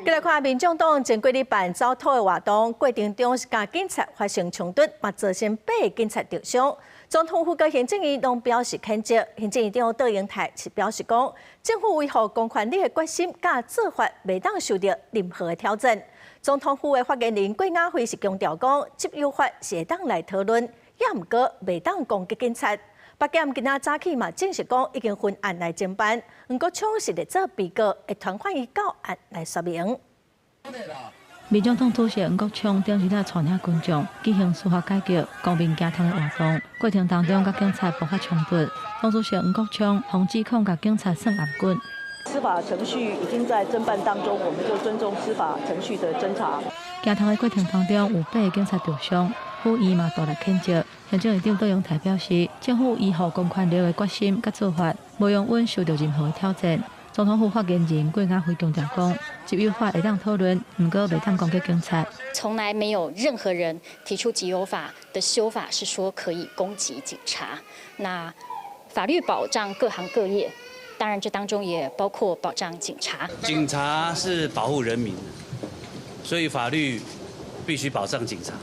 再来看，民众党前几日办走讨的活动，过程中是甲警察发生冲突，嘛造成8个警察受伤。总统府跟行政院拢表示谴责，行政院长杜英泰是表示讲，政府维护公权力的决心甲做法未当受到任何的挑战。总统府的发言人郭雅惠是强调讲，执优法是会当来讨论，也毋过未当攻击警察。北检今仔早起嘛证实讲已经分案来侦办，黄国昌是来做被告，会传唤伊到案来说明。民众党主席黄国昌顶日带领群众举行司法改革、公平交通的活动，过程当中甲警察爆发冲突。党主席黄国昌抨指控甲警察算暗棍。司法程序已经在侦办当中，我们就尊重司法程序的侦查。交通的过程当中有8个警察受伤，府院嘛都来谴责。行政院长杜永泰表示，政府维护公权力的决心甲做法，无容允受到任何的挑战。总统府发言人郭雅惠强调讲，集邮法会当讨论，毋过袂当攻击警察。从来没有任何人提出集邮法的修法是说可以攻击警察。那法律保障各行各业，当然这当中也包括保障警察。警察是保护人民的，所以法律必须保障警察。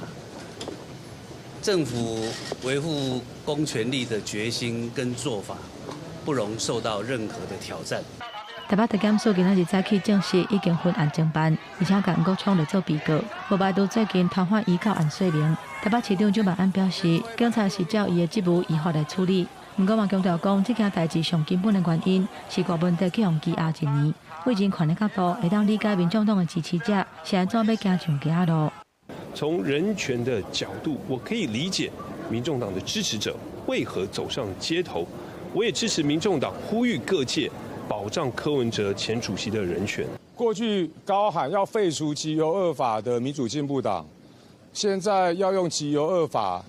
政府维护公权力的决心跟做法，不容受到任何的挑战。台北地检署今仔日早起证实已经分案侦办，而且甲黄国昌来做被告，无排除最近传唤移告案说明。台北市长蒋万安表示，警察是照伊的职务依法来处理。不过嘛强调讲，这件代志上根本的原因是大问题去用羁押1年。为人权的角度，会当理解民众党的支持者是安怎要行上这路。从人权的角度，我可以理解民众党的支持者为何走上街头。我也支持民众党呼吁各界保障柯文哲前主席的人权。过去高喊要废除集邮2法的民主进步党，现在要用集邮2法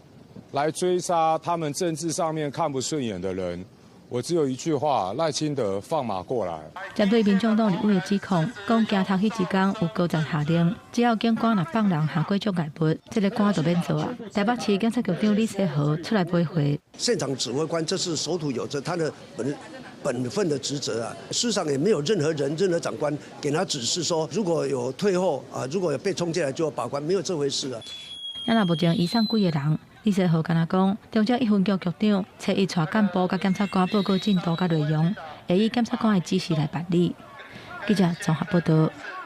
来追杀他们政治上面看不顺眼的人。我只有一句话：赖清德放马过来。针对民众党立委的指控，讲惊头迄一天有高层下令，只要警官若放人下过障碍物，这个官就免做啊。台北市警察局长李世豪出来驳回。现场指挥官这是守土有责，他的本分的职责啊。事实上也没有任何长官给他指示说，如果有退后啊，如果有被冲进来就要把关，没有这回事啊。咱若目前移送几个人？李世豪敢若讲，中正1分局局长找伊带干部甲检察官报告进度甲内容，会以检察官的指示来办理。记者综合报道。